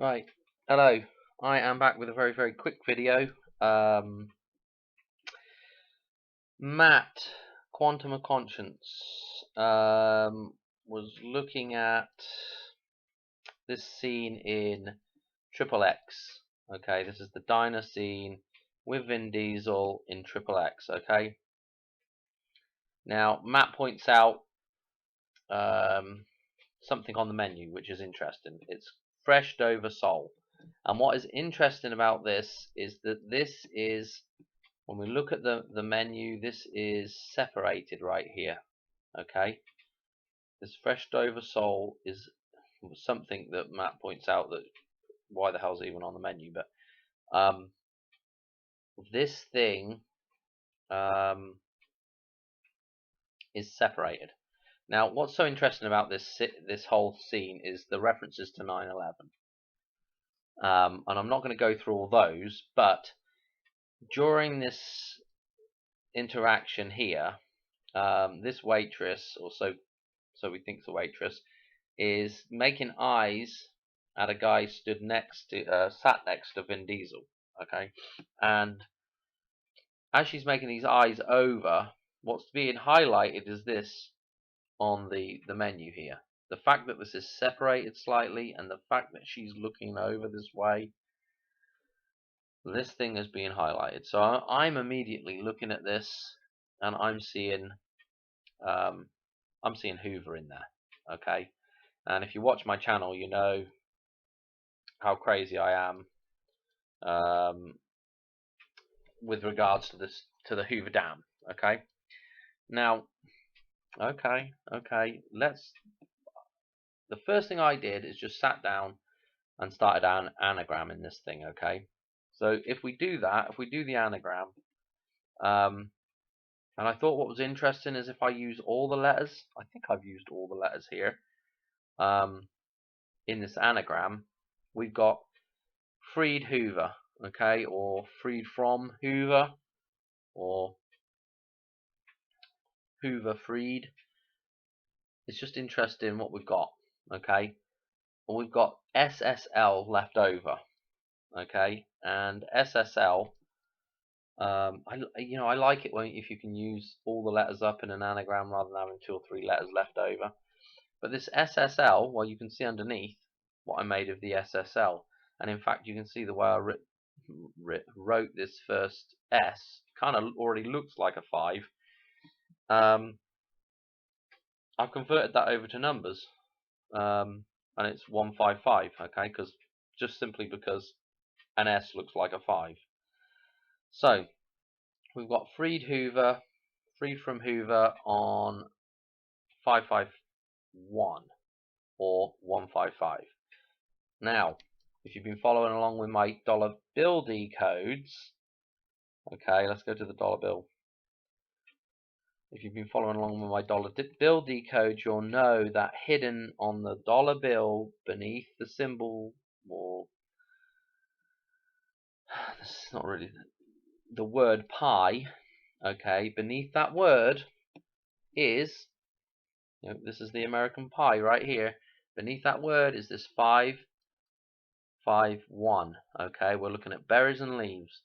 Right, hello. I am back with a very quick video. Matt, Quantum of Conscience, was looking at this scene in Triple X. Okay, this is the diner scene with Vin Diesel in Triple X. Okay. Now Matt points out something on the menu which is interesting. It's fresh Dover sole. And what is interesting about this is that this is, when we look at the menu, this is separated right here. Okay, this fresh Dover sole is something that Matt points out, that why the hell's it even on the menu? But this thing is separated. Now, what's so interesting about this whole scene is the references to 9/11. And I'm not going to go through all those, but during this interaction here, this waitress, or so we think it's a waitress, is making eyes at a guy sat next to Vin Diesel. Okay, and as she's making these eyes over, what's being highlighted is this on the menu here. The fact that this is separated slightly, and the fact that she's looking over this way, this thing is being highlighted. So I'm immediately looking at this, and I'm seeing Hoover in there. Okay, and if you watch my channel, you know how crazy I am with regards to the Hoover Dam. Okay, now, okay, the first thing I did is just sat down and started an anagram in this thing. Okay, so if we do that, if we do the anagram, and I thought what was interesting is if I use all the letters, I think I've used all the letters here, in this anagram, we've got freed Hoover, okay, or freed from Hoover, or Hoover freed. It's just interesting what we've got, okay. Well, we've got SSL left over, okay, and SSL. I like it if you can use all the letters up in an anagram rather than having 2 or 3 letters left over. But this SSL, well, you can see underneath what I made of the SSL, and in fact, you can see the way I wrote this first S kind of already looks like a 5. I've converted that over to numbers, and it's 155. Okay, just simply because an S looks like a 5. So we've got freed from Hoover on 551 or 155. Now, if you've been following along with my dollar bill decodes, okay, let's go to the dollar bill. If you've been following along with my dollar bill decode, you'll know that hidden on the dollar bill beneath the symbol, or this is not really the word pi, okay, beneath that word is, this is the American pie right here. Beneath that word is this 551. Okay, we're looking at berries and leaves.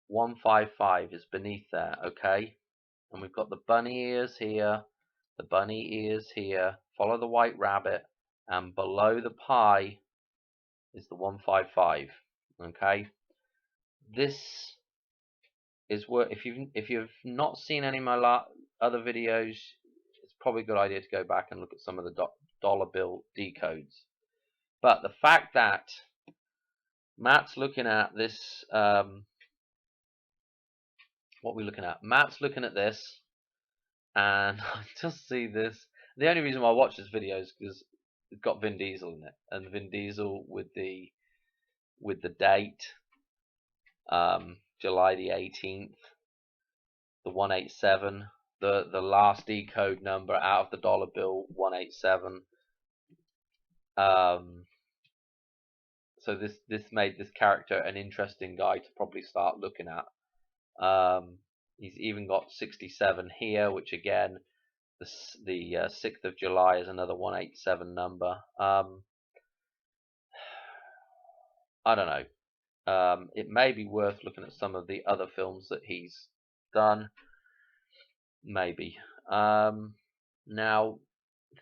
155 is beneath there. Okay, and we've got the bunny ears here, the bunny ears here. Follow the white rabbit, and below the pie is the 155. Okay, this is where, if you've not seen any of my other videos, it's probably a good idea to go back and look at some of the dollar bill decodes. But the fact that Matt's looking at this, what we're looking at, Matt's looking at this, and I just see this. The only reason why I watch this video is because it's got Vin Diesel in it, and Vin Diesel with the date, July the 18th, the 187, the last decode number out of the dollar bill, 187. So this made this character an interesting guy to probably start looking at. He's even got 67 here, which again, the 6th of July is another 187 number. I don't know. It may be worth looking at some of the other films that he's done. Maybe. Now,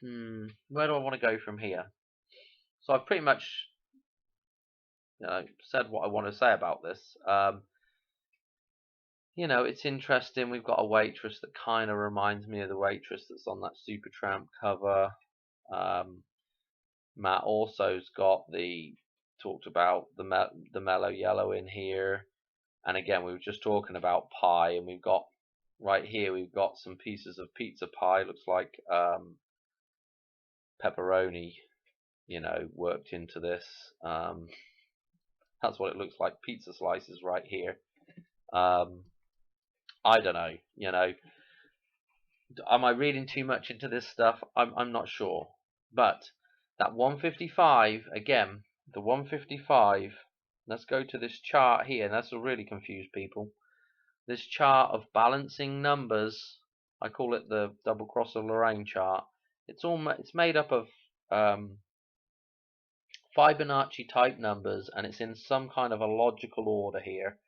where do I want to go from here? So I've pretty much, said what I want to say about this. It's interesting. We've got a waitress that kind of reminds me of the waitress that's on that Supertramp cover. Matt also's got talked about the mellow yellow in here, and again we were just talking about pie, and we've got right here we've got some pieces of pizza pie. Looks like pepperoni, worked into this. That's what it looks like. Pizza slices right here. I don't know. Am I reading too much into this stuff? I'm not sure. But that 155 again, the 155. Let's go to this chart here, and this will really confuse people. This chart of balancing numbers, I call it the double cross of Lorraine chart. It's made up of Fibonacci type numbers, and it's in some kind of a logical order here.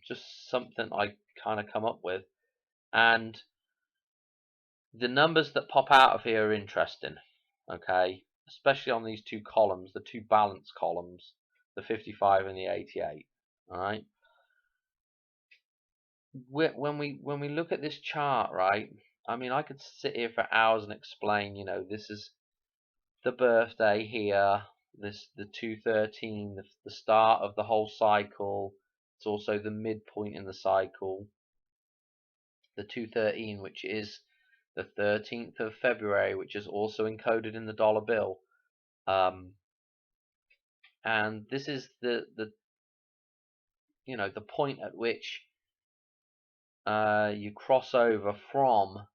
Just something I kind of come up with, and the numbers that pop out of here are interesting. Okay, especially on these two columns, the two balance columns, the 55 and the 88. All right. When we look at this chart, right? I mean, I could sit here for hours and explain. This is the birthday here. This the 213, the start of the whole cycle. It's also the midpoint in the cycle. The 213, which is the 13th of February, which is also encoded in the dollar bill. And this is the point at which you cross over from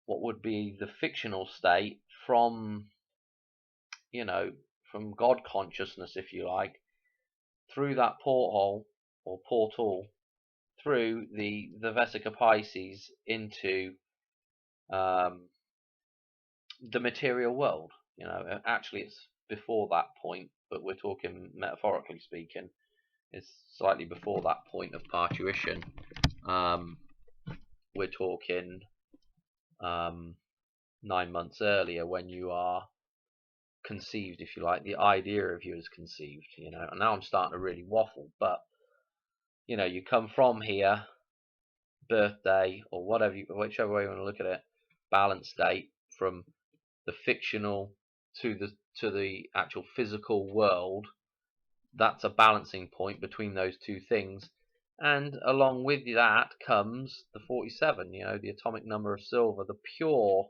what would be the fictional state, from God consciousness, if you like, through that porthole or portal, through the Vesica Pisces into the material world. Actually it's before that point, but we're talking metaphorically speaking. It's slightly before that point of parturition. We're talking 9 months earlier, when you are conceived, if you like. The idea of you is conceived. And now I'm starting to really waffle, but you come from here, birthday or whatever, whichever way you want to look at it, balance date, from the fictional to the actual physical world. That's a balancing point between those two things. And along with that comes the 47, the atomic number of silver, the pure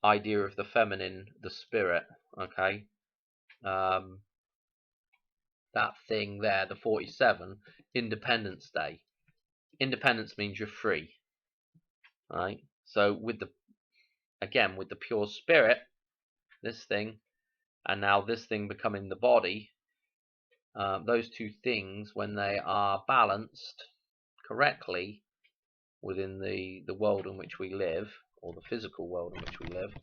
idea of the feminine, the spirit. Okay, that thing there, the 47, Independence Day. Independence means you're free, right? So with the pure spirit, this thing, and now this thing becoming the body, those two things, when they are balanced correctly within the world in which we live, or the physical world in which we live,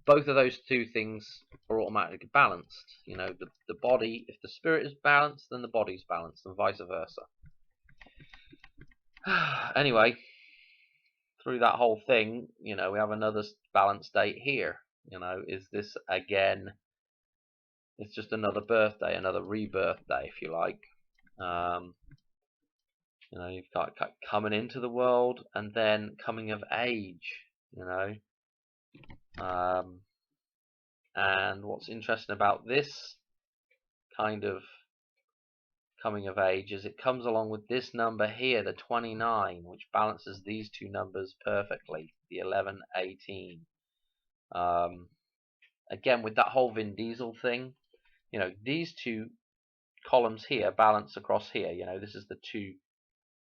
both of those two things are automatically balanced. The body, if the spirit is balanced, then the body's balanced, and vice versa. Anyway, through that whole thing, we have another balance date here. Is this again? It's just another birthday, another rebirth day, if you like. You've got coming into the world and then coming of age. And what's interesting about this kind of coming of age is it comes along with this number here, the 29, which balances these two numbers perfectly, the 11, 18. Again, with that whole Vin Diesel thing, these two columns here balance across here. This is the two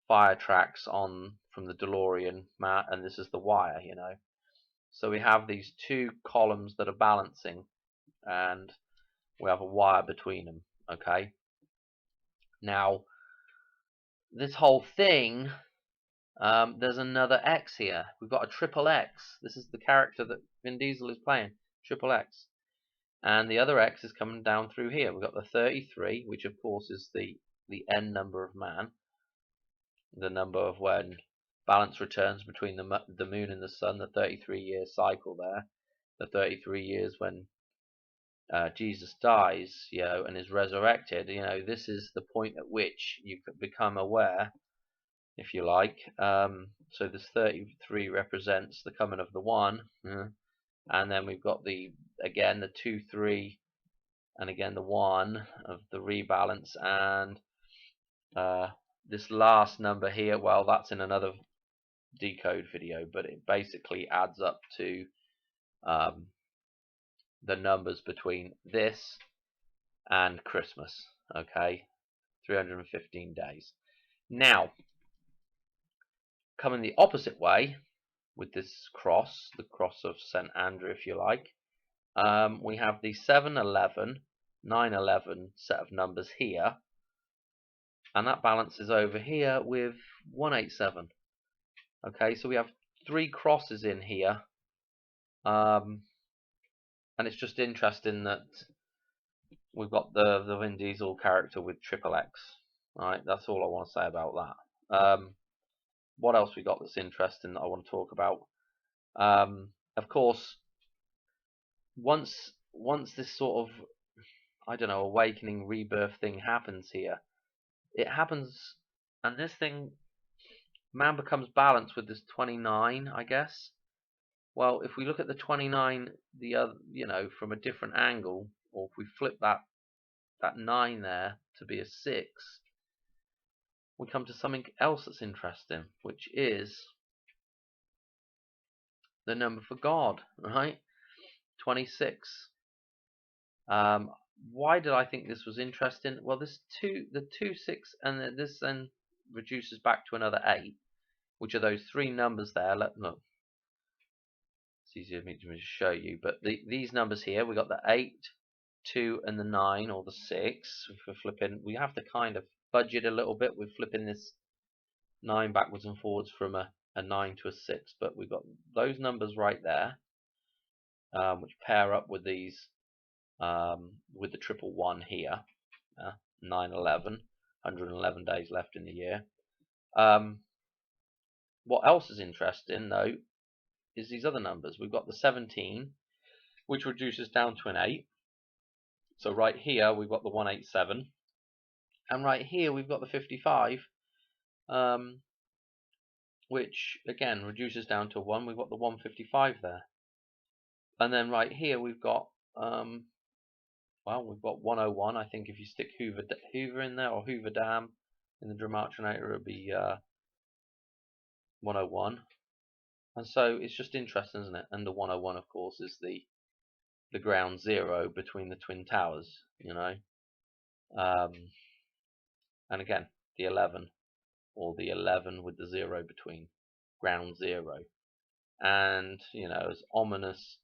fire tracks from the DeLorean, Matt, and this is the wire. So we have these two columns that are balancing, and we have a wire between them. Okay. Now, this whole thing, there's another X here. We've got a triple X. This is the character that Vin Diesel is playing, triple X. and the other x is coming down through here. We've got the 33, which of course is the end number of man, the number of when balance returns between the moon and the sun, the 33-year cycle there, the 33 years when Jesus dies, and is resurrected. This is the point at which you become aware, if you like. So this 33 represents the coming of the one, and then we've got the 2, 3, and again the 1 of the rebalance, and this last number here, well, that's in another decode video, but it basically adds up to the numbers between this and Christmas. Okay, 315 days. Now, coming the opposite way with this cross, the cross of St. Andrew, if you like, we have the 711, 911 set of numbers here, and that balances over here with 187. Okay, so we have 3 crosses in here, and it's just interesting that we've got the Vin Diesel character with triple X. Alright, that's all I want to say about that. What else we got that's interesting that I want to talk about? Of course, once this sort of, I don't know, awakening, rebirth thing happens here, it happens, and this thing, man becomes balanced with this 29, I guess. Well, if we look at the 29, the other, from a different angle, or if we flip that 9 there to be a 6, we come to something else that's interesting, which is the number for God, right? 26. Why did I think this was interesting? Well, the 2, 6, and this then reduces back to another 8, which are those 3 numbers there. Look, it's easier for me to show you, but these numbers here, we got the 8, 2, and the 9, or the 6. If we're flipping, we have to kind of budget a little bit. We're flipping this 9 backwards and forwards from a 9 to a 6, but we've got those numbers right there, which pair up with these, with the 111 here, 9/11, 111 days left in the year. What else is interesting though is these other numbers. We've got the 17, which reduces down to an 8. So right here we've got the 187, and right here we've got the 55, which again reduces down to 1. We've got the 155 there, and then right here we've got we've got 101. I think if you stick Hoover in there, or Hoover Dam in the Dramatronator, it would be 101. And so it's just interesting, isn't it? And the 101, of course, is the ground zero between the twin towers, and again the 11, or the 11 with the 0 between, ground zero. And as ominous,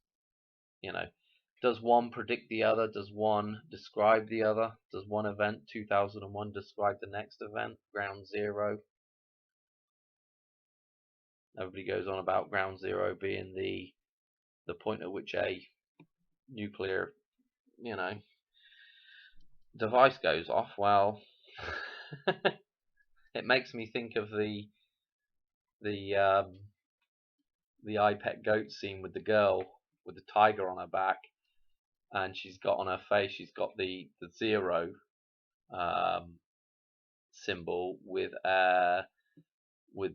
does one predict the other? Does one describe the other? Does one event, 2001, describe the next event, ground zero? Everybody goes on about ground zero being the point at which a nuclear device goes off. Well, it makes me think of the I Pet Goat scene with the girl with the tiger on her back, and she's got on her face, she's got the 0 symbol with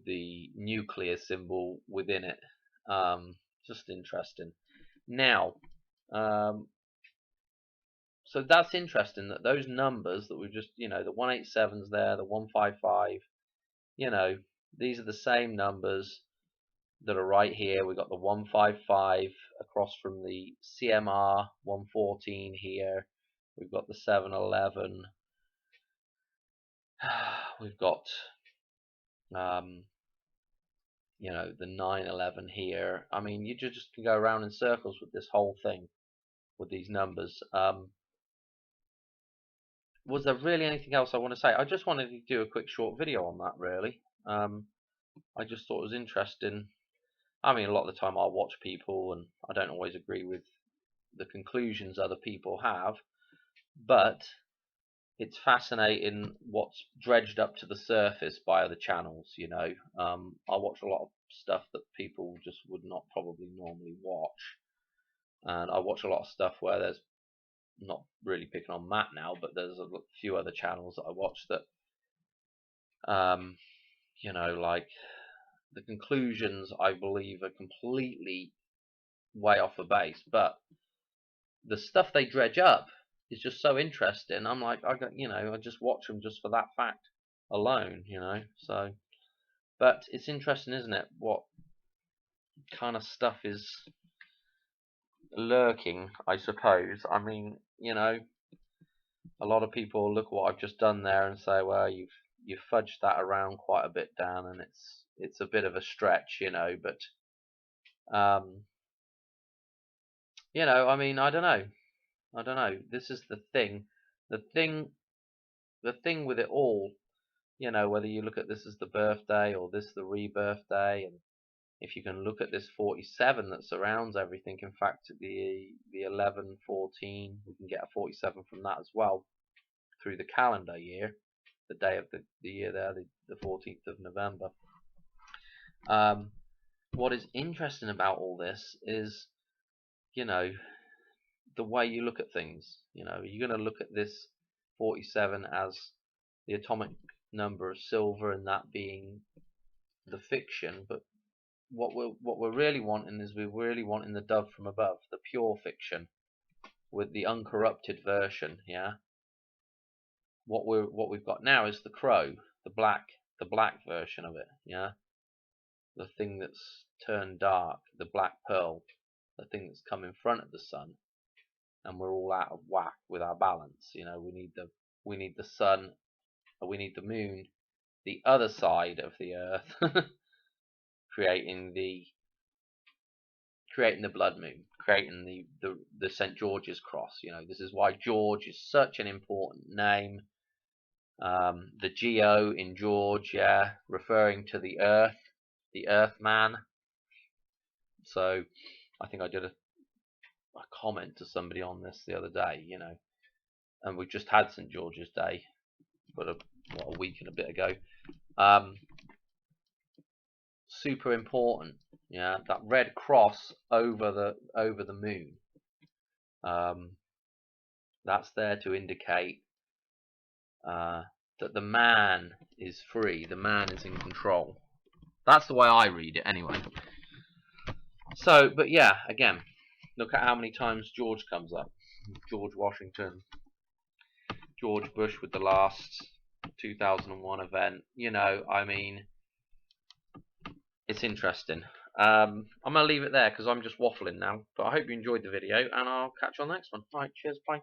the nuclear symbol within it. Just interesting. Now, so that's interesting that those numbers that we've just, the 187's there, the 155, these are the same numbers that are right here. We've got the 155 across from the CMR 114 here. We've got the 711. We've got the 911 here. I mean, you just can go around in circles with this whole thing, with these numbers. Was there really anything else I want to say? I just wanted to do a quick short video on that, really. I just thought it was interesting. I mean, a lot of the time I'll watch people, and I don't always agree with the conclusions other people have, but it's fascinating what's dredged up to the surface by other channels. I watch a lot of stuff that people just would not probably normally watch, and I watch a lot of stuff where there's, not really picking on Matt now, but there's a few other channels that I watch that, like the conclusions I believe are completely way off the base, but the stuff they dredge up is just so interesting. I'm like, I just watch them just for that fact alone, So, but it's interesting, isn't it? What kind of stuff is lurking, I suppose. I mean, a lot of people look at what I've just done there and say, well, you've fudged that around quite a bit, Dan, and it's a bit of a stretch, but I mean, I don't know. This is the thing. The thing with it all, whether you look at this as the birthday or this the rebirth day, and if you can look at this 47 that surrounds everything, in fact, the 11/14, we can get a 47 from that as well through the calendar year, the day of the year there, the 14th of November. What is interesting about all this is, the way you look at things. You're going to look at this 47 as the atomic number of silver, and that being the fiction. But what we're really wanting is we're really wanting the dove from above, the pure fiction, with the uncorrupted version. Yeah. What we've got now is the crow, the black version of it. Yeah. The thing that's turned dark, the black pearl, the thing that's come in front of the sun, and we're all out of whack with our balance. We need the sun, or we need the moon, the other side of the earth, creating the blood moon, creating the St. George's cross. This is why George is such an important name. The Geo in George, yeah, referring to the earth man. So I think I did a comment to somebody on this the other day, and we just had St. George's Day, but a week and a bit ago. Super important, yeah, that red cross over the moon. That's there to indicate that the man is free, the man is in control. That's the way I read it, anyway. So, but yeah, again, look at how many times George comes up. George Washington, George Bush with the last 2001 event. I mean, it's interesting. I'm going to leave it there because I'm just waffling now. But I hope you enjoyed the video, and I'll catch you on the next one. Right, cheers, bye.